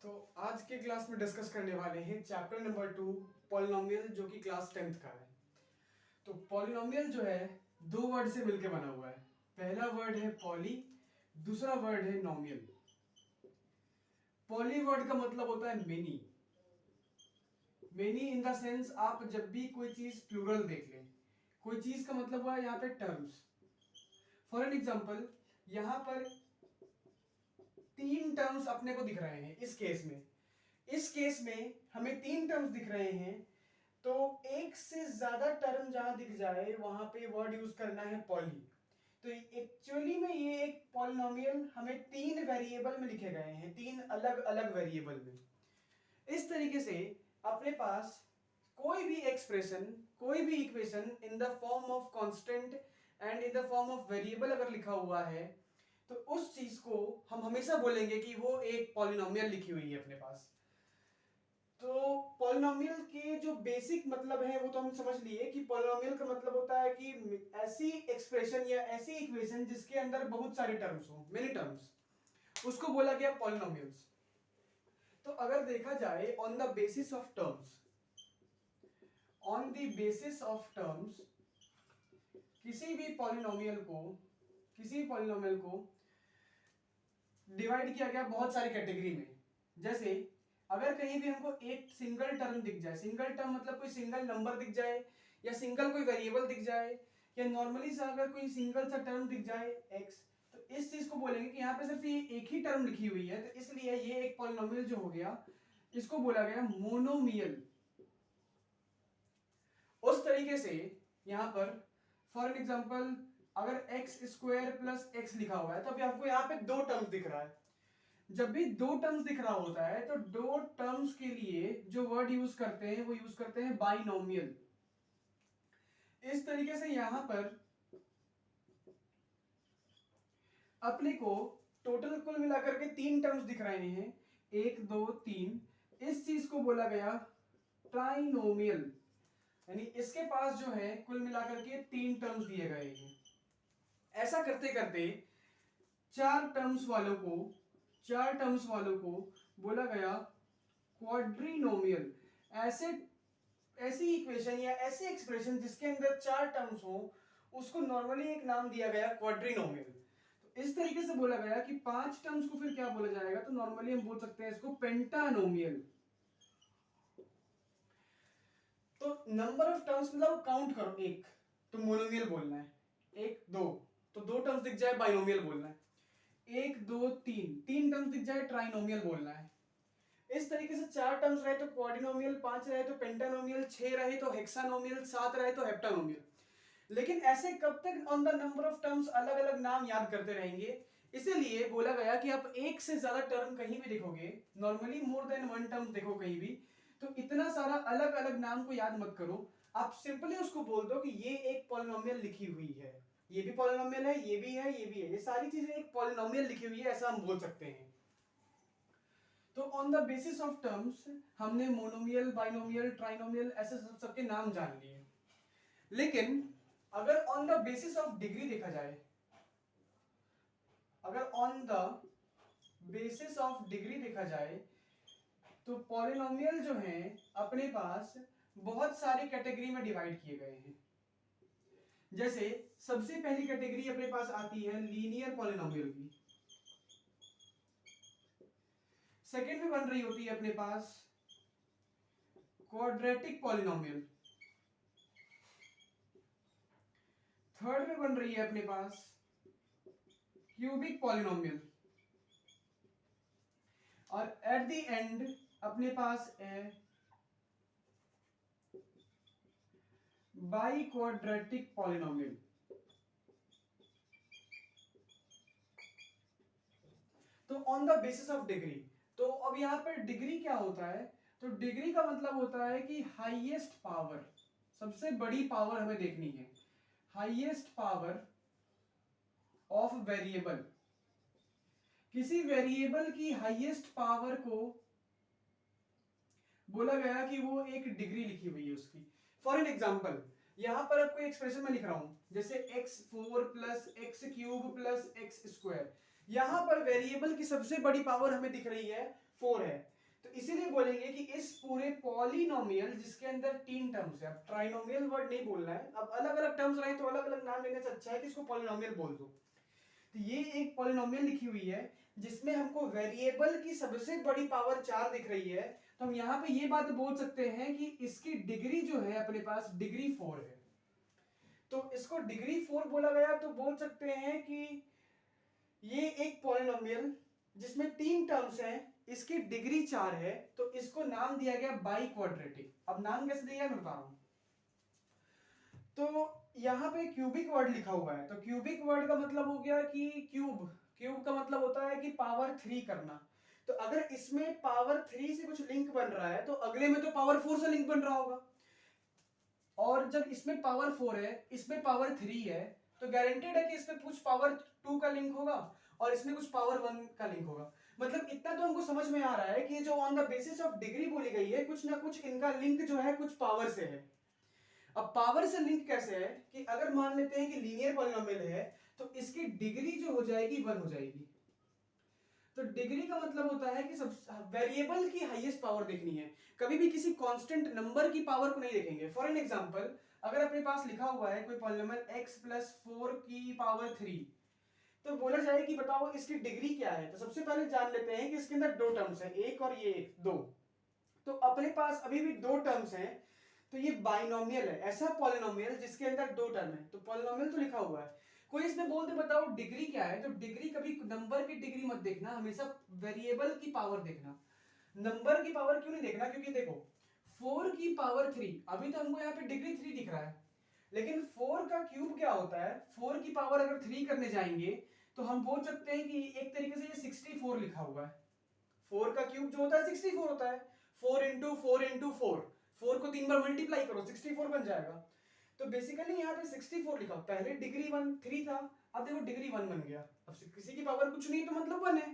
तो आज के क्लास में डिस्कस करने वाले हैं चैप्टर नंबर 2 पॉलिनोमियल, जो कि क्लास 10th का है। तो पॉलिनोमियल जो है दो वर्ड से मिलकर बना हुआ है। पहला वर्ड है पॉली, दूसरा वर्ड है नोमियल। पॉली वर्ड का मतलब होता है many. Many in the sense आप जब भी कोई चीज प्लूरल देख लें, कोई चीज का मतलब हुआ यहाँ पे टर्म्स। फॉर एन एग्जाम्पल, यहाँ पर तीन टर्म्स अपने को दिख रहे हैं। इस केस में हमें तीन टर्म्स दिख रहे हैं, तो एक से ज्यादा टर्म जहां दिख जाए वहां पे वर्ड यूज करना है पॉली। तो एक्चुअली में ये एक पॉलिनोमियल हमें तीन वेरिएबल में लिखे गए हैं, तीन अलग अलग वेरिएबल में। इस तरीके से अपने पास कोई भी एक्सप्रेशन, कोई भी equation in the form of constant and in the form of variable अगर लिखा हुआ है, तो उस चीज को हम हमेशा बोलेंगे कि वो एक पॉलिनोमियल लिखी हुई है अपने पास। तो पॉलिनोमियल के जो बेसिक मतलब है वो तो हम समझ लिए कि पॉलिनोमियल का मतलब होता है कि ऐसी एक्सप्रेशन या ऐसी इक्वेशन जिसके अंदर बहुत सारे टर्म्स हो, मेनी टर्म्स, उसको बोला गया पॉलिनोमियल्स। तो अगर देखा जाए on the basis of terms, on the basis of terms किसी भी पॉलिनोमियल को डिवाइड किया गया बहुत सारी कैटेगरी में। जैसे अगर कहीं भी हमको एक सिंगल टर्म दिख जाए, सिंगल टर्म मतलब कोई सिंगल नंबर दिख जाए, या सिंगल कोई वेरिएबल दिख जाए, या नॉर्मली सा अगर कोई सिंगल सा टर्म दिख जाए x, तो इस चीज को बोलेंगे कि यहाँ पे सिर्फ ये एक ही टर्म लिखी हुई है, तो इसलिए ये एक पॉलिनोमियल जो हो गया, इसको बोला गया मोनोमियल। उस तरीके से यहाँ पर फॉर एन एग्जाम्पल, अगर एक्स स्क्वायर प्लस एक्स लिखा हुआ है, तो अभी आपको यहाँ पे दो टर्म्स दिख रहा है। जब भी दो टर्म्स दिख रहा होता है, तो दो टर्म्स के लिए जो वर्ड यूज करते हैं वो यूज करते हैं बाइनोमियल। इस तरीके से यहां पर अपने को टोटल कुल मिलाकर के तीन टर्म्स दिख रहे हैं, एक दो तीन। इस चीज को बोला गया ट्राइनोमियल, यानी इसके पास जो है कुल मिलाकर के तीन टर्म्स दिए गए हैं। ऐसा करते करते चार टर्म्स वालों को बोला गया क्वाड्रिनोमियल। ऐसी इक्वेशन या ऐसी एक्सप्रेशन जिसके अंदर चार टर्म्स हो, उसको नॉर्मली एक नाम दिया गया क्वाड्रिनोमियल। तो इस तरीके से बोला गया कि पांच टर्म्स को फिर क्या बोला जाएगा, तो नॉर्मली हम बोल सकते हैं इसको पेंटानोमियल। तो नंबर ऑफ टर्म्स मतलब काउंट करो, एक तो मोनोमियल बोलना है, एक दो तो दो टर्म्स दिख जाए बाइनोमियल बोलना है, एक दो तीन तीन टर्म्स दिख जाए ट्राइनोमियल बोलना है। इस तरीके से चार टर्म्स रहे तो क्वाड्रिनोमियल, पांच रहे तो पेंटानोमियल, छह रहे तो हेक्सानोमियल, सात रहे तो हेप्टानोमियल। लेकिन ऐसे कब तक on the number of terms अलग अलग नाम याद करते रहेंगे? इसीलिए बोला गया कि आप एक से ज्यादा टर्म कहीं भी देखोगे, normally more than one term देखो कहीं भी, तो इतना सारा अलग अलग नाम को याद मत करो। आप सिंपली उसको बोल दो कि ये एक पॉलिनोमियल लिखी हुई है, ये भी पॉलिनोमियल है, ये भी है, ये भी है, ये सारी चीजें एक पॉलिनोमियल लिखी हुई है, ऐसा हम बोल सकते हैं। तो on the basis of terms हमने मोनोमियल, बाइनोमियल, ट्राइनोमियल ऐसे सबके नाम जान लिए। लेकिन अगर on the basis of degree देखा जाए, तो पॉलिनोमियल जो हैं अपने पास बहुत सारी कैटेगरी में डिवाइड किए गए हैं। जैसे सबसे पहली कैटेगरी अपने पास आती है लीनियर पॉलिनोमियल की, सेकेंड में बन रही होती है अपने पास क्वाड्रेटिक पॉलिनोमियल, थर्ड में बन रही है अपने पास क्यूबिक पॉलिनोमियल, और एट द एंड अपने पास है बाई क्वाड्रेटिक पॉलिनोमियल। तो on the basis of degree, तो अब यहां पर डिग्री क्या होता है, तो डिग्री का मतलब होता है कि हाईएस्ट पावर, सबसे बड़ी पावर हमें देखनी है, हाईएस्ट पावर ऑफ वेरिएबल। किसी वेरिएबल की हाईएस्ट पावर को बोला गया कि वो एक डिग्री लिखी हुई है उसकी। फॉर एन एग्जाम्पल, यहां पर आपको एक्सप्रेशन में लिख रहा हूं, जैसे x4 plus x cube plus x square, यहाँ पर वेरिएबल की सबसे बड़ी पावर हमें दिख रही है 4 है, तो इसीलिए बोलेंगे कि इस पूरे पॉलिनोमियल जिसके अंदर 3 टर्म्स है, अब ट्राइनोमियल वर्ड नहीं बोलना है, अब अलग अलग टर्म्स रहे तो अलग अलग नाम लेने से अच्छा है कि इसको पॉलिनोमियल बोल दो। तो ये एक पॉलिनोमियल लिखी हुई है जिसमें हमको वेरिएबल की सबसे बड़ी पावर 4 दिख रही है, तो हम यहाँ पे ये बात बोल सकते हैं कि इसकी डिग्री जो है अपने पास डिग्री 4 है। तो इसको डिग्री 4 बोला गया तो बोल सकते हैं कि ये एक पॉलिनोमियल जिसमें 3 टर्म्स हैं, इसकी डिग्री 4 है, तो इसको नाम दिया गया बाई क्वाड्रेटिक। अब नाम कैसे दिया मैं बता रहा हूं। तो यहाँ पे क्यूबिक वर्ड लिखा हुआ है, तो क्यूबिक वर्ड का मतलब हो गया कि क्यूब, क्यूब का मतलब होता है कि पावर 3 करना। तो अगर इसमें पावर 3 से कुछ लिंक बन रहा है तो अगले में तो पावर 4 से लिंक बन रहा होगा, और जब इसमें पावर 4 है इसमें पावर 3 है, तो गारंटेड है कि इसमें कुछ पावर 2 का लिंक होगा और इसमें कुछ पावर 1 का लिंक होगा। मतलब इतना तो हमको समझ में आ रहा है कि जो on the basis of degree बोली गई है, कुछ ना कुछ इनका लिंक जो है कुछ पावर से है। अब पावर से लिंक कैसे है कि अगर मान लेते हैं कि लीनियर पॉलिनोमियल है तो इसकी डिग्री जो हो जाएगी 1 हो जाएगी। तो डिग्री का मतलब होता है कि सब वेरिएबल की हाईएस्ट पावर देखनी है, कभी भी किसी कांस्टेंट नंबर की पावर को नहीं देखेंगे। फॉर एन एग्जांपल, अगर अपने पास लिखा हुआ है कोई पॉलिनोमियल x प्लस 4 की पावर 3, तो बोला जाए कि बताओ इसकी डिग्री क्या है, तो सबसे पहले जान लेते हैं कि इसके अंदर 2 टर्म्स हैं, एक और ये एक, 2। तो अपने पास अभी भी 2 टर्म्स हैं, तो ये बाइनोमियल है, ऐसा पॉलिनोमियल जिसके अंदर 2 टर्म है। तो पॉलिनोमियल तो लिखा हुआ है, कोई इसमें बोल दे बताओ डिग्री क्या है, तो डिग्री कभी नंबर की डिग्री मत देखना, हमेशा वेरिएबल की पावर देखना। नंबर की पावर क्यों नहीं देखना, क्योंकि देखो 4 की पावर 3, अभी तो हमको यहाँ पे डिग्री 3 दिख रहा है, लेकिन 4 का क्यूब क्या होता है, 4 की पावर अगर 3 करने जाएंगे तो हम बोल सकते हैं कि एक तरीके से ये 64 लिखा हुआ है। 4 का क्यूब जो होता है 64 होता है, 4 इंटू 4 इंटू 4, 4 को 3 बार मल्टीप्लाई करो 64 बन जाएगा। तो बेसिकली यहाँ पे 64 लिखा, पहले डिग्री 1 3 था, अब देखो डिग्री 1 बन गया, अब किसी की पावर कुछ नहीं तो मतलब 1 है,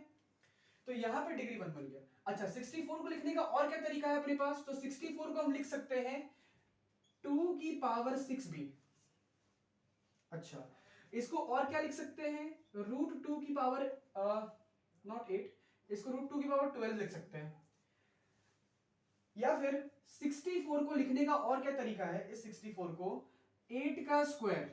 तो यहाँ पे डिग्री 1 बन गया। अच्छा 64 को लिखने का और क्या तरीका है अपने पास, तो 64 को हम लिख सकते हैं 2 की पावर 6 भी। अच्छा इसको और क्या लिख सकते हैं, रूट 2 की पावर नॉट 8, इसको रूट 2 की पावर 12 लिख सकते हैं। या फिर 64 को लिखने का और क्या तरीका है, इस 64 को 8 का स्क्वायर।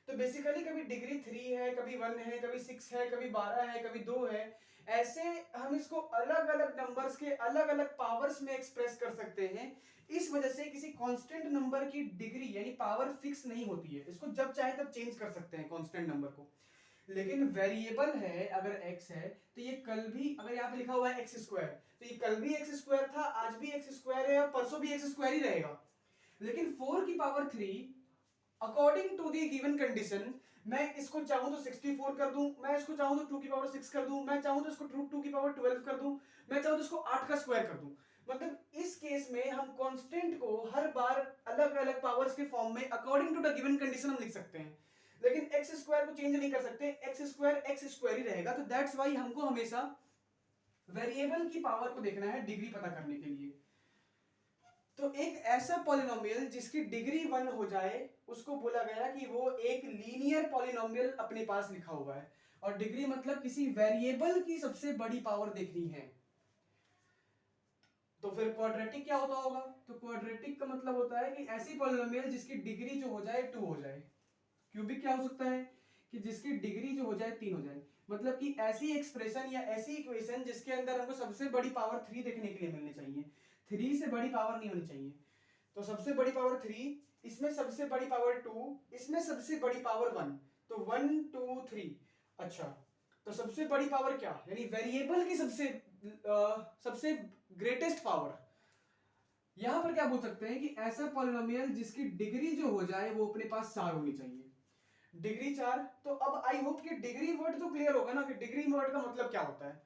तो बेसिकली कभी डिग्री 3 है, कभी 1 है, कभी 6 है, कभी 12 है, कभी 2 है, ऐसे हम इसको अलग अलग नंबर्स के अलग अलग पावर्स में एक्सप्रेस कर सकते हैं। इस वजह से किसी कांस्टेंट नंबर की डिग्री यानी पावर फिक्स नहीं होती है, इसको जब चाहे तब चेंज कर सकते हैं कांस्टेंट नंबर को। लेकिन वेरिएबल है अगर x है तो ये कल भी, अगर यहाँ पे लिखा हुआ है x स्क्वायर, तो ये कल भी x स्क्वायर था, आज भी x स्क्वायर है और परसों भी x स्क्वायर ही रहेगा। लेकिन 4 की power 3 according to the given condition, मैं इसको चाहूं तो 64 कर दूं, मैं इसको चाहूं तो 2 की पावर 6 कर दूं, मैं चाहूं तो इसको रूट 2 की पावर 12 कर दूं, मैं चाहूं तो इसको 8 का स्क्वायर कर दूं। मतलब इस केस में हम कांस्टेंट को हर बार अलग अलग पावर्स के फॉर्म में according to the given condition हम लिख सकते हैं, लेकिन एक्स स्क्वायर को चेंज नहीं कर सकते, एक्स स्क्वायर ही रहेगा। तो दैट्स वाई हमको हमेशा वेरिएबल की पावर को देखना है डिग्री पता करने के लिए। तो एक ऐसा पॉलिनोमियल जिसकी डिग्री 1 हो जाए उसको बोला गया कि वो एक लीनियर पॉलिनोमियल अपने पास लिखा हुआ है, और डिग्री मतलब किसी वेरिएबल की सबसे बड़ी पावर देखनी है। तो फिर क्वाड्रेटिक क्या होता होगा, तो क्वाड्रेटिक का मतलब होता है कि ऐसी पॉलिनोमियल जिसकी डिग्री जो हो जाए 2 हो जाए। क्यूबिक क्या हो सकता है कि जिसकी डिग्री जो हो जाए 3 हो जाए, मतलब कि ऐसी एक्सप्रेशन या ऐसी इक्वेशन जिसके अंदर हमको सबसे बड़ी पावर 3 देखने के लिए मिलनी चाहिए, 3 से बड़ी पावर नहीं होनी चाहिए। तो सबसे बड़ी पावर 3, इसमें सबसे बड़ी पावर 2, इसमें सबसे बड़ी पावर 1, तो 1 2 3। अच्छा तो सबसे बड़ी पावर क्या, यानी वेरिएबल की सबसे ग्रेटेस्ट पावर, यहां पर क्या बोल सकते हैं कि ऐसा पॉलिनोमियल जिसकी डिग्री जो हो जाए वो अपने पास 4 होनी चाहिए, डिग्री 4। तो अब आई होप कि डिग्री वर्ड तो क्लियर होगा ना कि डिग्री वर्ड का मतलब क्या होता है।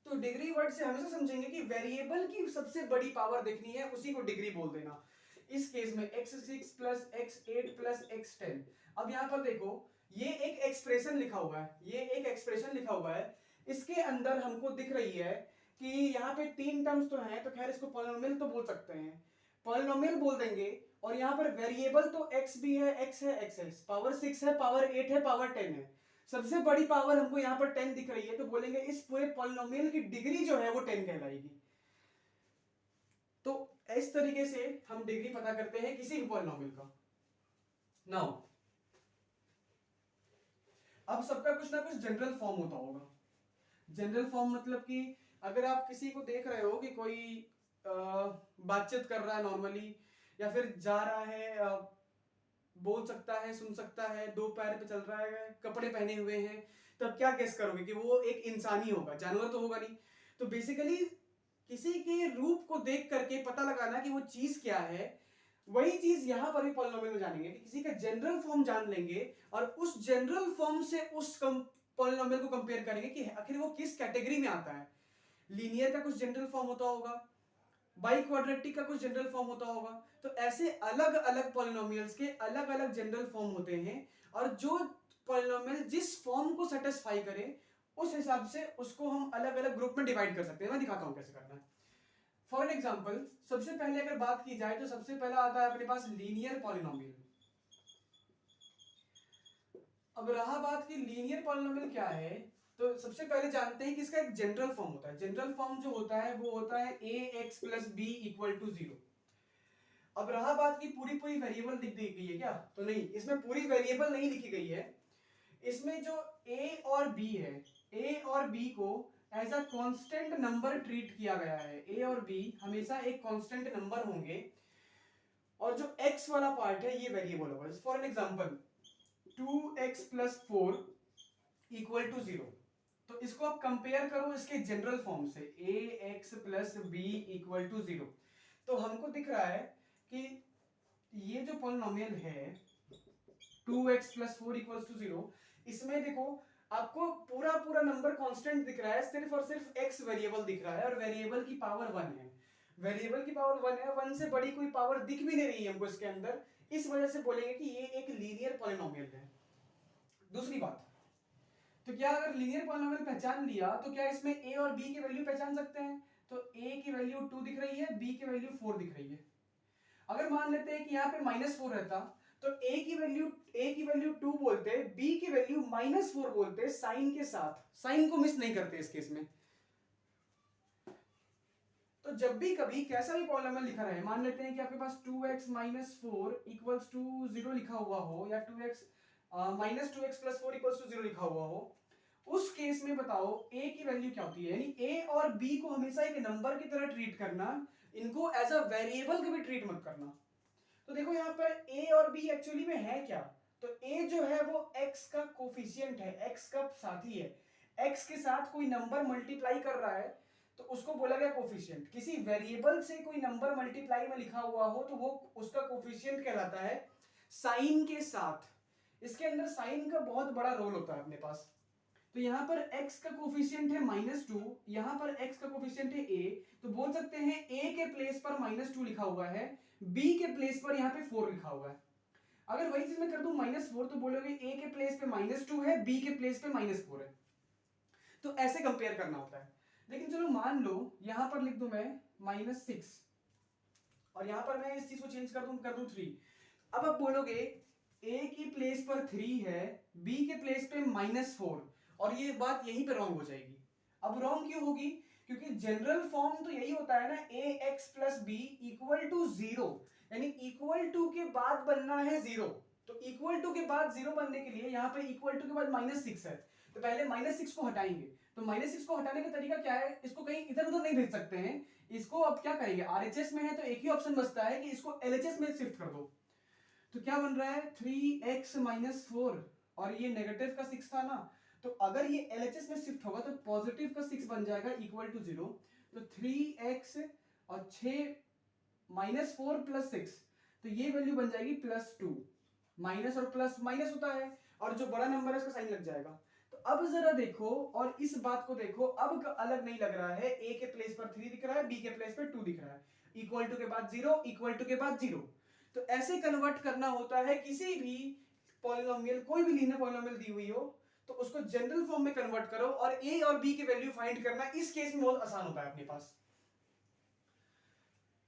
तो डिग्री वर्ड से हमेशा समझेंगे कि वेरिएबल की सबसे बड़ी पावर देखनी है, उसी को डिग्री बोल देना। इस केस में x6 plus x8 plus x10। अब यहां पर देखो ये एक एक्सप्रेशन लिखा हुआ है, ये एक एक्सप्रेशन लिखा हुआ है, इसके अंदर हमको दिख रही है कि यहाँ पे 3 टर्म्स तो हैं, तो खैर इसको पॉलिनोमियल तो बोल सकते हैं, पॉलिनोमियल बोल देंगे। और यहाँ पर वेरिएबल तो x भी है, x है, x है, पावर 6 है, पावर 8 है, पावर 10 है। सबसे बड़ी पावर हमको यहाँ पर 10 दिख रही है, तो बोलेंगे इस पूरे पॉलिनोमियल की डिग्री जो है वो 10 कहलाएगी। तो इस तरीके से हम डिग्री पता करते हैं किसी भी पॉलिनोमियल का। नाउ अब सबका कुछ ना कुछ जनरल फॉर्म होता होगा। जनरल फॉर्म मतलब कि अगर आप किसी को देख रहे हो कि कोई बातचीत कर रहा है नॉर्मली, या फिर जा रहा है, बोल सकता है, सुन सकता है, दो पैर पे चल रहा है, कपड़े पहने हुए हैं, तब क्या गेस करोगे कि वो एक इंसानी होगा, जानवर तो होगा नहीं। तो बेसिकली किसी के रूप को देख करके पता लगाना कि वो चीज क्या है, वही चीज यहां पर भी पॉलिनोमियल में जानेंगे कि किसी का जनरल फॉर्म जान लेंगे और उस जनरल फॉर्म से उस पॉलिनोमियल को कंपेयर करेंगे कि आखिर वो किस कैटेगरी में आता है। लीनियर का कुछ जनरल फॉर्म होता होगा, बाई क्वाड्रेटिक का कुछ जनरल फॉर्म होता होगा। तो ऐसे अलग अलग पॉलिनोमियल्स के अलग अलग जनरल फॉर्म होते हैं, और जो पॉलिनोमियल जिस फॉर्म को सेटिस्फाई करे उस हिसाब से उसको हम अलग अलग ग्रुप में डिवाइड कर सकते हैं। मैं दिखाता हूं कैसे करना है। फॉर एग्जाम्पल सबसे पहले अगर बात की जाए तो सबसे पहला आता है अपने पास लीनियर पॉलिनोमियल। अब रहा बात की लीनियर पॉलिनोमियल क्या है, तो सबसे पहले जानते हैं कि इसका एक जनरल फॉर्म होता है। जनरल फॉर्म जो होता है वो होता है ax plus B equal to 0। अब रहा बात की पूरी पूरी वेरिएबल लिख दी गई है क्या, तो नहीं, इसमें पूरी वेरिएबल नहीं लिखी गई है। इसमें जो a और b है, a और b को as a constant number treat किया गया है। a और b हमेशा एक कांस्टेंट नंबर होंगे, और जो x वाला पार्ट है ये वेरिएबल होगा। For an example 2x plus 4 equal to 0, तो इसको आप कंपेयर करो इसके जनरल फॉर्म से, ax plus B equal to 0। तो हमको दिख रहा है कि ये जो पॉलिनोमियल है 2x प्लस 4 इक्वल्स टू 0, इसमें देखो आपको पूरा पूरा नंबर कांस्टेंट दिख रहा है, सिर्फ और सिर्फ x वेरिएबल दिख रहा है, और वेरिएबल की पावर 1 है। वेरिएबल की पावर 1 है, 1 से बड़ी कोई पावर दिख भी नहीं रही है हमको इसके अंदर, इस वजह से बोलेंगे कि ये एक लीनियर पॉलिनोमियल है। दूसरी बात, तो क्या अगर लीनियर पॉलिनोमियल पहचान लिया तो क्या इसमें a और b की वैल्यू पहचान सकते हैं? तो a की वैल्यू 2 दिख रही है, b की वैल्यू 4 दिख रही है। अगर मान लेते हैं कि यहाँ पे -4 रहता तो a की वैल्यू 2 बोलते, b की वैल्यू -4 बोलते, साइन के साथ, साइन को मिस नहीं करते इस केस में। तो जब भी कभी कैसा भी पॉलिनोमियल लिखा रहे, मान लेते हैं कि आपके पास 2x - 4 इक्वल्स टू 0 लिखा हुआ हो, या 2x -2x plus 4 equals to 0 लिखा हुआ हो, उस केस में बताओ a की वैल्यू क्या होती है। यानी a और b को हमेशा एक नंबर की तरह ट्रीट करना, इनको एज अ वेरिएबल कभी ट्रीट मत करना। तो देखो यहाँ पर a और b एक्चुअली में है क्या, तो a जो है वो x का कोफिशिएंट है, x का साथी है। x के साथ कोई नंबर मल्टीप्लाई कर रहा है तो उसको बोला गया कोफिशिएंट। किसी वेरिएबल से कोई नंबर मल्टीप्लाई में लिखा हुआ हो तो वो उसका कोफिशिएंट कहलाता है साइन के साथ। इसके अंदर साइन का बहुत बड़ा रोल होता है अपने पास। तो यहाँ पर x का कोफिशिएंट है -2, यहाँ पर x का कोफिशिएंट है a, तो बोल सकते हैं a के प्लेस पर -2 लिखा हुआ है, b के प्लेस पर यहाँ पे 4 लिखा हुआ है। अगर वही चीज मैं कर दूं -4 तो बोलोगे a के प्लेस पे -2 है, b के प्लेस पे -4 है। तो ऐसे कंपेयर करना होता है। लेकिन चलो मान लो यहां पर लिख दूं मैं -6, और यहां पर मैं इस चीज को चेंज कर दूं 3। अब आप बोलोगे a की प्लेस पर 3 है, b के प्लेस पे -4, और ये बात यहीं पे रॉन्ग हो जाएगी। अब रॉन्ग क्यों होगी? क्योंकि जनरल फॉर्म तो यही होता है ना, ax plus B equal to 0, यानी इक्वल टू के बाद बनना है 0। तो इक्वल टू के बाद 0 बनने के लिए यहाँ पे इक्वल टू के बाद -6 है, तो पहले -6 को हटाएंगे। तो -6 को हटाने का तरीका क्या है, इसको कहीं इधर उधर नहीं भेज सकते हैं, इसको अब क्या करेंगे, आरएचएस में है तो एक ही ऑप्शन बचता है कि इसको एलएचएस में शिफ्ट कर दो। तो क्या बन रहा है 3x - 4, और ये नेगेटिव का 6 था ना, तो अगर ये एलएचएस में शिफ्ट होगा तो पॉजिटिव का 6 बन जाएगा इक्वल टू 0। तो 3x और 6 -4 प्लस 6, तो ये वैल्यू बन जाएगी +2। माइनस और प्लस माइनस होता है, और जो बड़ा नंबर है उसका साइन लग जाएगा। तो अब जरा देखो और इस बात को देखो, अब अलग नहीं लग रहा है, a के प्लेस पर 3 दिख रहा है, b के प्लेस पर 2 दिख रहा है, इक्वल टू के बाद 0, इक्वल टू के बाद 0। तो ऐसे कन्वर्ट करना होता है किसी भी पॉलिनोमियल, कोई भी लीनियर पॉलिनोमियल दी हुई हो तो उसको जनरल फॉर्म में कन्वर्ट करो, और a और b की वैल्यू फाइंड करना इस केस में बहुत आसान होता है अपने पास।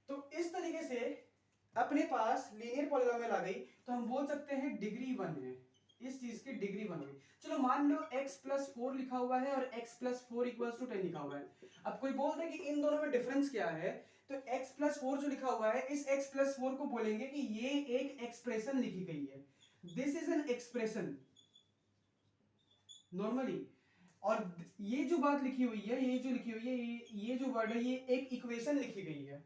तो इस तरीके से अपने पास लीनियर पॉलिनोमियल आ गई, तो हम बोल सकते हैं डिग्री 1 है। इस चीज की डिग्री 1 हुई। चलो मान लो x प्लस 4 लिखा हुआ है और x प्लस 4 इक्वल्स टू 10 लिखा हुआ है। अब कोई बोल दे कि इन दोनों में डिफरेंस क्या है, तो x प्लस 4 जो लिखा हुआ है, इस x प्लस 4 को बोलेंगे कि ये एक एक्सप्रेशन लिखी गई है, this is an expression normally. और ये जो बात लिखी हुई है, ये जो लिखी हुई है, ये जो वर्ड है, ये एक इक्वेशन लिखी गई है,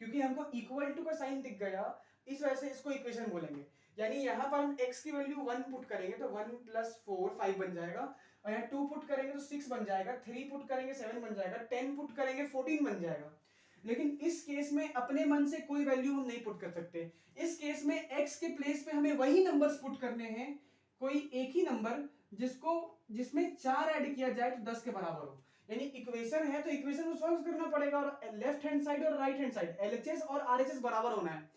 क्योंकि हमको इक्वल टू का साइन दिख गया, इस वजह से इसको इक्वेशन बोलेंगे। यानी यहाँ पर हम x की वैल्यू 1 पुट करेंगे तो 1 प्लस 4 5 बन जाएगा, और यहाँ 2 पुट करेंगे तो 6 बन जाएगा, 3 पुट करेंगे 7 बन जाएगा, 10 पुट करेंगे 14 बन जाएगा। लेकिन इस केस में अपने मन से कोई वैल्यू हम नहीं पुट कर सकते। इस केस में x के प्लेस पे हमें वही नंबर्स पुट करने हैं, कोई एक ही नंबर जिसमें 4 ऐड किया जाए तो 10 के बराबर हो। यानी इक्वेशन है तो इक्वेशन को सॉल्व करना पड़ेगा, और लेफ्ट हैंड साइड और राइट हैंड साइड LHS और RHS बराबर होना है।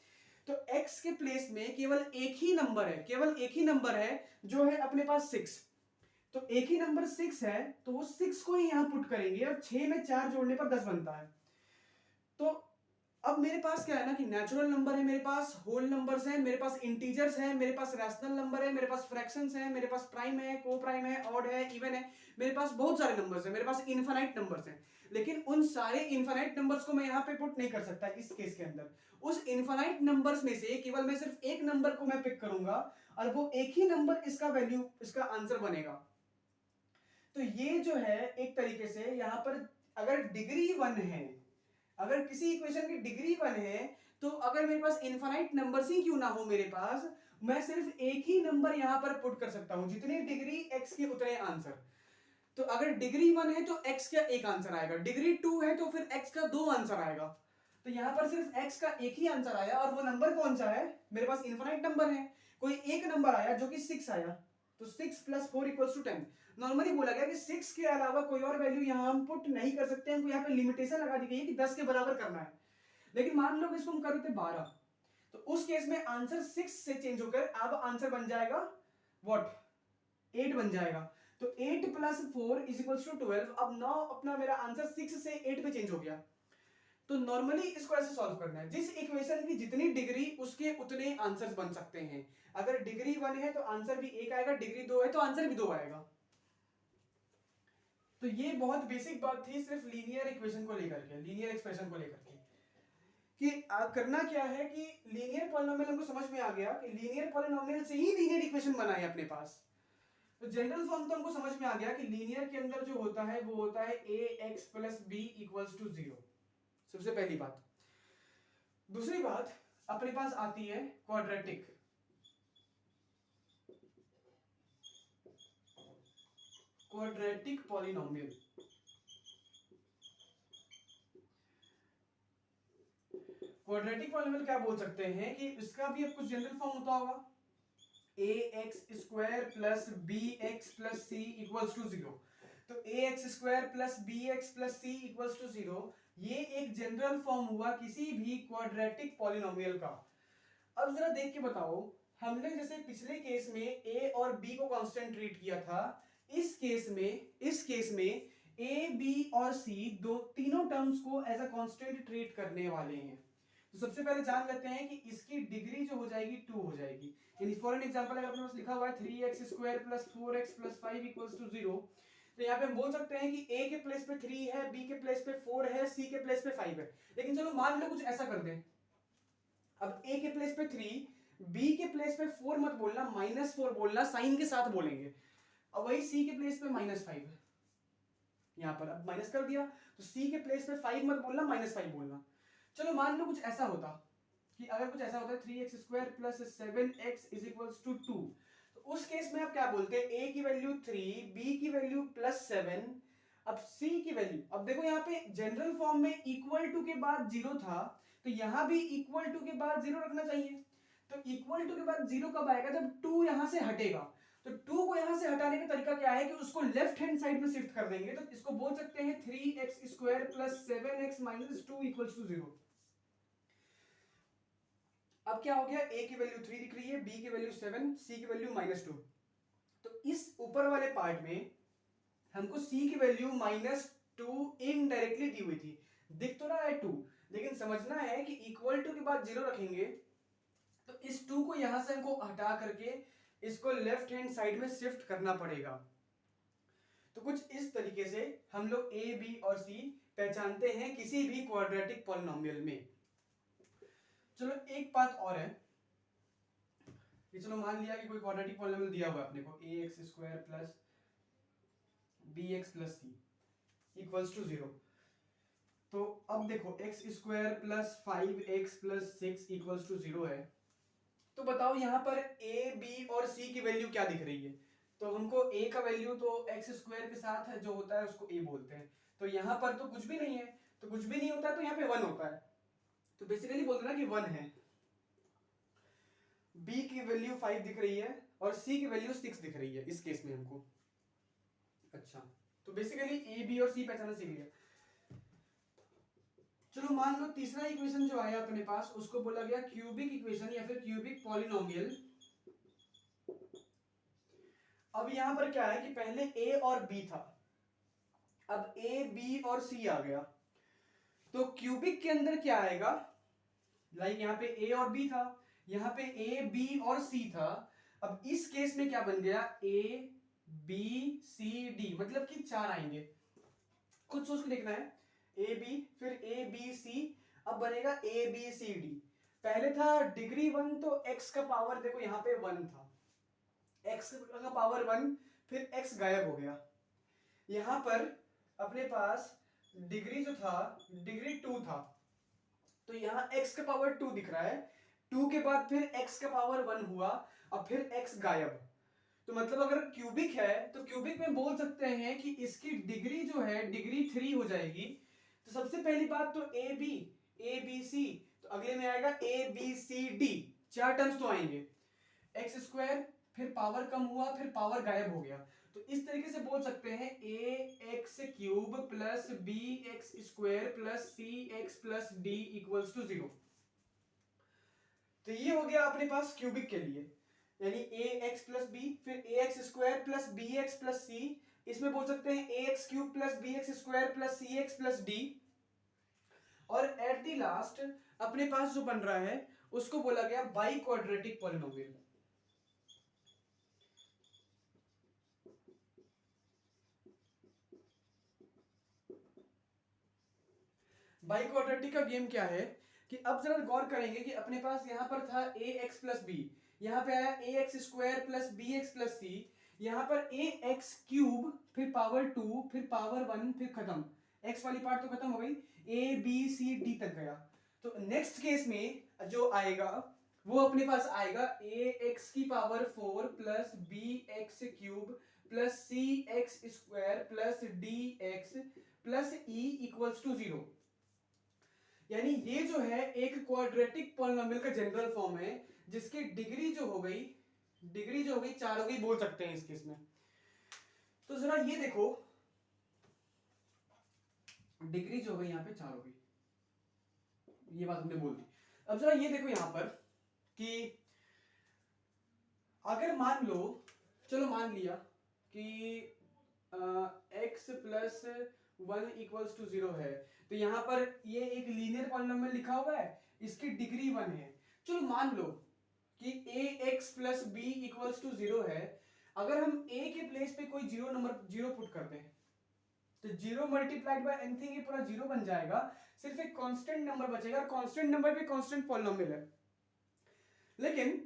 तो x के प्लेस में केवल एक ही नंबर है जो है अपने पास 6। तो एक ही नंबर 6 है, तो वो 6 को ही यहां पुट करेंगे, और 6 में 4 जोड़ने पर 10 बनता है। तो अब मेरे पास क्या है ना कि नेचुरल नंबर है, मेरे पास होल नंबर्स हैं, मेरे पास इंटीजर्स हैं, मेरे पास रैशनल नंबर है, मेरे पास फ्रैक्शंस हैं, मेरे पास प्राइम है, को प्राइम है, ऑड है, इवन है, मेरे पास बहुत सारे नंबर्स हैं, मेरे पास इनफाइनाइट नंबर्स हैं। लेकिन उन सारे इनफाइनाइट नंबर्स को मैं यहाँ पे पुट नहीं कर सकता इस केस के अंदर। उस इनफाइनाइट नंबर्स में से केवल मैं सिर्फ एक नंबर को मैं पिक करूंगा, और वो एक ही नंबर इसका आंसर बनेगा। तो ये जो है एक तरीके से यहाँ पर अगर डिग्री 1 है, अगर किसी इक्वेशन की डिग्री 1 है, तो अगर मेरे पास इनफाइनाइट नंबर्स ही क्यों ना हो मेरे पास, मैं सिर्फ एक ही नंबर यहां पर पुट कर सकता हूं, जितनी डिग्री x के उतने आंसर। तो अगर डिग्री 1 है तो x का एक आंसर आएगा, डिग्री 2 है तो फिर x का 2 आंसर आएगा। तो यहां पर सिर्फ x का एक ही आंसर आया, और वो नंबर कौन सा है, मेरे पास इनफाइनाइट नंबर है, कोई एक नंबर आया जो कि 6 आया, तो 6 प्लस 4 इक्वल्स टू 10। नॉर्मली बोला गया कि 6 के अलावा कोई और वैल्यू यहां हम पुट नहीं कर सकते, हमको यहाँ पे लिमिटेशन लगा दी गई है कि 10 के बराबर करना है। लेकिन मान लो इसको हम कर देते 12, तो उस केस में आंसर 6 से चेंज होकर अब आंसर बन जाएगा व्हाट, 8 बन जाएगा। तो 8 प्लस 4 इज इक्वल्स टू 12। अब नाउ अपना मेरा आंसर 6 से 8 पे चेंज हो गया। तो नॉर्मली इसको ऐसे सॉल्व करना है, जिस इक्वेशन की जितनी डिग्री उसके उतने आंसर्स बन सकते हैं। अगर डिग्री 1 है तो आंसर भी 1 आएगा, डिग्री 2 है तो आंसर भी 2 आएगा। तो ये बहुत बेसिक बात थी सिर्फ लीनियर इक्वेशन को लेकर के, लीनियर एक्सप्रेशन को लेकर के, कि करना क्या है कि लीनियर पॉलिनोमियल हमको समझ में आ गया कि लीनियर पॉलिनोमियल से ही लीनियर इक्वेशन बना है अपने पास। तो जनरल फॉर्म तो हमको समझ में आ गया कि लीनियर के अंदर जो होता है वो होता है ax plus b equals to 0। सबसे पहली बात। दूसरी बात अपने पास आती है quadratic. Quadratic polynomial. Quadratic polynomial क्या बोल सकते हैं कि इसका भी अब कुछ जनरल फॉर्म होता होगा, ax square plus bx plus c equals to 0। तो ax square plus bx plus c equals to 0, ये एक जनरल फॉर्म हुआ किसी भी क्वाड्रेटिक पॉलिनोमियल का। अब जरा देख के बताओ, हमने जैसे पिछले केस में a और b को कांस्टेंट ट्रीट किया था, इस केस में a b और c तीनों टर्म्स को एज अ कांस्टेंट ट्रीट करने वाले हैं। तो सबसे पहले जान लेते हैं कि इसकी डिग्री जो हो जाएगी 2 हो जाएगी। यानी फॉर एन एग्जांपल अगर अपने पास लिखा हुआ है 3x square plus 4x plus 5 equals to 0, तो यहाँ पे हम बोल सकते हैं कि a के प्लेस पे 3 है, b के प्लेस पे 4 है, c के प्लेस पे 5 है। लेकिन चलो मान लो कुछ ऐसा कर दें, अब a के प्लेस पे 3, b के प्लेस पे 4 मत बोलना, -4 बोलना, साइन के साथ बोलेंगे। अब वही c के प्लेस पे -5 है, यहाँ पर अब माइनस कर दिया, तो c के प्लेस पे 5 मत बोलना, -5 बोलना। चलो मान लो कुछ ऐसा होता कि अगर कुछ ऐसा होता है 3x square plus 7x is equals to 2, तो उस केस में आप क्या बोलते हैं, a की वैल्यू 3, b की वैल्यू +7, अब c की वैल्यू, अब देखो यहाँ पे जनरल फॉर्म में इक्वल टू के बाद 0 था, तो यहाँ भी इक्वल टू के बाद 0 रखना चाहिए। तो इक्वल टू के बाद 0 कब आएगा, जब 2 यहां से हटेगा। तो 2 को यहां से हटाने का तरीका क्या है कि उसको लेफ्ट हैंड साइड में शिफ्ट कर देंगे। तो इसको बोल सकते हैं 3x square plus 7x minus 2 equals to 0। अब क्या हो गया, a की वैल्यू 3 दिख रही है, b की वैल्यू 7, c की वैल्यू -2। तो इस ऊपर वाले पार्ट में हमको c की वैल्यू -2 इनडायरेक्टली दी हुई थी, दिख तो रहा है 2, लेकिन समझना है कि इक्वल टू के बाद 0 रखेंगे, तो इस 2 को यहां से हमको हटा करके इसको लेफ्ट हैंड साइड में शिफ्ट करना पड़ेगा। तो कुछ इस तरीके से हम लोग ए बी और सी पहचानते हैं किसी भी क्वाड्रेटिक पॉलिनोमियल में। चलो एक बात और है कि चलो मान लिया कि कोई क्वाड्रेटिक पॉलिनोमियल दिया हुआ है अपने को a x square plus B x plus c equals to 0। तो अब देखो x square plus 5x plus 6 equals to 0 है। तो बताओ यहाँ पर ए बी और सी की वैल्यू क्या दिख रही है। तो हमको a का वैल्यू तो एक्स स्क्वायर के साथ है जो होता है उसको a बोलते हैं। तो यहाँ पर तो कुछ भी नहीं है, तो कुछ भी नहीं होता है तो यहाँ पे 1 होता है। तो बेसिकली बोलते ना कि 1 है। b की वैल्यू 5 दिख रही है और c की वैल्यू 6 दिख रही है इस केस में हमको। अच्छा, तो बेसिकली a b और c पहचानना सीख लिया। चलो मान लो तीसरा इक्वेशन जो आया अपने पास उसको बोला गया क्यूबिक इक्वेशन या फिर क्यूबिक पॉलिनोमियल। अब यहां पर क्या है कि पहले a और b था, अब a b और c आ गया। तो क्यूबिक के अंदर क्या आएगा, लाइक यहाँ पे a और b था, यहाँ पे a b और c था। अब इस केस में क्या बन गया a b c d, मतलब कि 4 आएंगे। कुछ सोच के देखना है ए बी फिर ए बी सी, अब बनेगा ए बी सी डी। पहले था डिग्री 1 तो x का पावर देखो यहाँ पे 1 था, x का पावर 1 फिर x गायब हो गया। यहाँ पर अपने पास डिग्री जो था डिग्री 2 था, तो यहाँ x का पावर 2 दिख रहा है, 2 के बाद फिर x का पावर 1 हुआ और फिर x गायब। तो मतलब अगर क्यूबिक है तो क्यूबिक में बोल सकते हैं कि इसकी डिग्री जो है डिग्री 3 हो जाएगी। तो सबसे पहली बात तो ए बी सी, तो अगले में आएगा A B C D, 4 terms तो आएंगे। एक्स स्क्वायर फिर पावर कम हुआ फिर पावर गायब हो गया। तो इस तरीके से बोल सकते हैं a x cube plus B x square plus C x plus d equals to 0। तो ये हो गया अपने पास क्यूबिक के लिए, यानी ए एक्स प्लस बी फिर a x square plus B x plus c, इसमें बोल सकते हैं a x cube plus B x square plus C x plus d. और एट द लास्ट अपने पास जो बन रहा है उसको बोला गया biquadratic polynomial. Biquadratic का गेम क्या है कि अब जरा गौर करेंगे कि अपने पास यहां पर था ए एक्स प्लस बी, यहां पे आया a x square plus B x plus c, यहां पर ए एक्स क्यूब फिर पावर 2 फिर पावर 1 फिर खत्म, एक्स वाली पार्ट तो खत्म हो गई, ए बी सी डी तक गया। तो नेक्स्ट केस में जो आएगा वो अपने पास आएगा ए एक्स की power 4 plus B X cube plus C X square plus D X plus E equals to 0। यानी ये जो है एक क्वाड्रेटिक पॉलिनोमियल का जनरल फॉर्म है जिसकी डिग्री जो हो गई 4 हो गई बोल सकते हैं इस केस में। तो जरा ये देखो डिग्री जो हो गई यहाँ पे 4 हो गई, ये बात हमने बोल दी। अब जरा ये देखो यहां पर कि अगर मान लो, चलो मान लिया कि x प्लस 1 इक्वल्स टू 0 है, तो यहां पर ये एक लीनियर पॉलिनोमियल लिखा हुआ है, इसकी डिग्री 1 है। चलो मान लो कि ax plus B equals to 0 है। अगर हम a के प्लेस पे कोई जीरो पुट करते हैं तो 0 मल्टीप्लाइड बाय एनीथिंग ये पूरा 0 बन जाएगा, सिर्फ एक कांस्टेंट नंबर बचेगा। कांस्टेंट नंबर पे कांस्टेंट पॉलिनोमियल है, लेकिन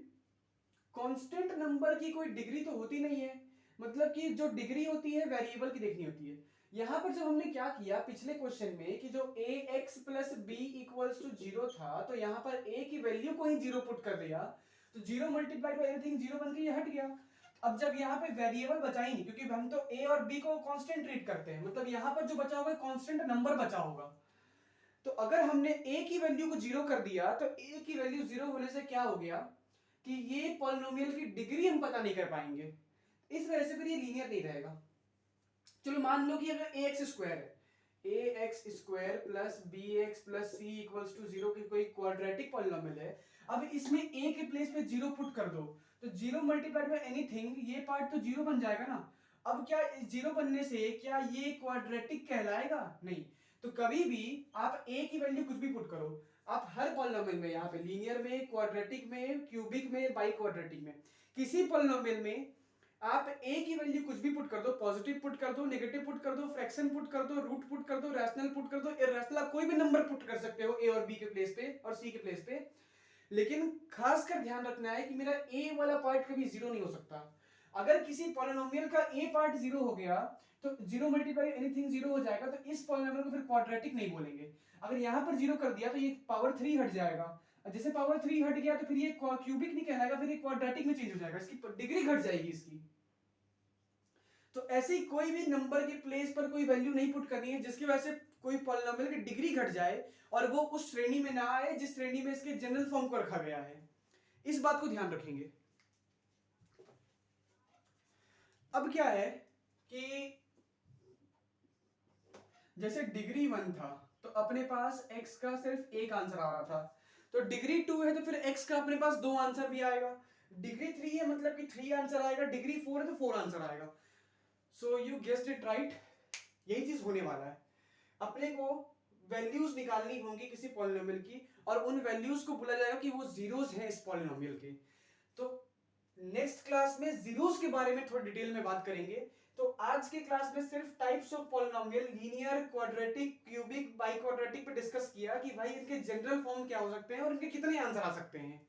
कांस्टेंट नंबर की कोई डिग्री तो होती नहीं है, मतलब कि जो डिग्री होती है वेरिएबल की देखनी होती है। यहां पर जब हमने क्या किया पिछले क्वेश्चन में कि जो ax plus B equals to 0 था, तो यहां पर a की वैल्यू को ही 0 पुट कर दिया, तो 0 मल्टीप्लाइड बाय एनीथिंग 0 बन के ये हट गया। अब जब यहाँ पे वेरिएबल बचा ही नहीं, क्योंकि हम तो a और b को कांस्टेंट ट्रीट करते हैं, मतलब यहाँ पर जो बचा होगा कांस्टेंट नंबर बचा होगा। तो अगर हमने a की वैल्यू को 0 कर दिया तो a की वैल्यू 0 होने से क्या हो गया कि ये पॉलिनोमियल की डिग्री हम पता नहीं कर पाएंगे, इस वजह से फिर ये लीनियर नहीं रहेगा। चलो मान लो कि अगर ax स्क्वायर है, ax square plus bx plus c equals to 0 की कोई क्वाड्रेटिक पॉलिनोमियल है। अब इसमें a के प्लेस पे 0 पुट कर दो, तो 0 मल्टीप्लाइड बाय एनीथिंग ये पार्ट तो 0 बन जाएगा ना। अब क्या 0 बनने से क्या ये क्वाड्रेटिक कहलाएगा? नहीं। तो कभी भी आप a की वैल्यू कुछ भी पुट करो, आप हर पॉलिनोमियल में, यहाँ पे लीनियर में, क्वाड्रेटिक में, क्यूबिक में, बाई क्वाड्रेटिक में, किसी पॉलिनोमियल में आप ए की वैल्यू कुछ भी पुट कर दो, पॉजिटिव पुट कर दो, नेगेटिव पुट कर दो, फ्रैक्शन पुट कर दो, रूट पुट कर दो, रैशनल पुट कर दो, इररेशनल, आप कोई भी नंबर पुट कर सकते हो ए और बी के प्लेस पे और सी के प्लेस पे। लेकिन खासकर ध्यान रखना है कि मेरा ए वाला पार्ट कभी जीरो नहीं हो सकता। अगर किसी पॉलिनोमियल का ए पार्ट जीरो हो गया तो जीरो मल्टीप्लाई एनीथिंग जीरो हो जाएगा, तो इस पॉलिनोमियल को फिर क्वाड्रेटिक नहीं बोलेंगे। अगर यहां पर जीरो कर दिया तो ये पावर 3 हट जाएगा, जैसे पावर 3 हट गया तो फिर ये क्यूबिक नहीं कहलाएगा, फिर ये क्वाड्रेटिक में चेंज हो जाएगा, इसकी डिग्री घट जाएगी इसकी। तो ऐसे ही कोई भी नंबर के प्लेस पर कोई वैल्यू नहीं पुट करनी है जिसकी वजह से कोई पॉलिनोमियल की डिग्री घट जाए और वो उस श्रेणी में ना आए जिस श्रेणी में इसके जनरल फॉर्म को रखा गया है। इस बात को ध्यान रखेंगे। अब क्या है कि जैसे डिग्री 1 था तो अपने पास x का सिर्फ एक आंसर आ रहा था, तो डिग्री 2 है तो फिर x का अपने पास 2 आंसर भी आएगा। डिग्री 3 है मतलब कि 3 आंसर आएगा, डिग्री 4 है तो 4 आंसर आएगा। So you guessed it right, यही चीज होने वाला है। अपने को वैल्यूज निकालनी होंगी किसी पॉलिनोमियल की और उन वैल्यूज को बोला जाएगा कि वो जीरोस हैं इस पॉलिनोमियल के। तो नेक्स्ट क्लास में जीरोस के बारे में थोड़ी डिटेल में बात करेंगे। तो आज के क्लास में सिर्फ types of polynomial, linear, quadratic, cubic, by quadratic पे डिस्कस किया कि भाई इनके जनरल फॉर्म क्या हो सकते हैं और इनके कितने आंसर आ सकते हैं।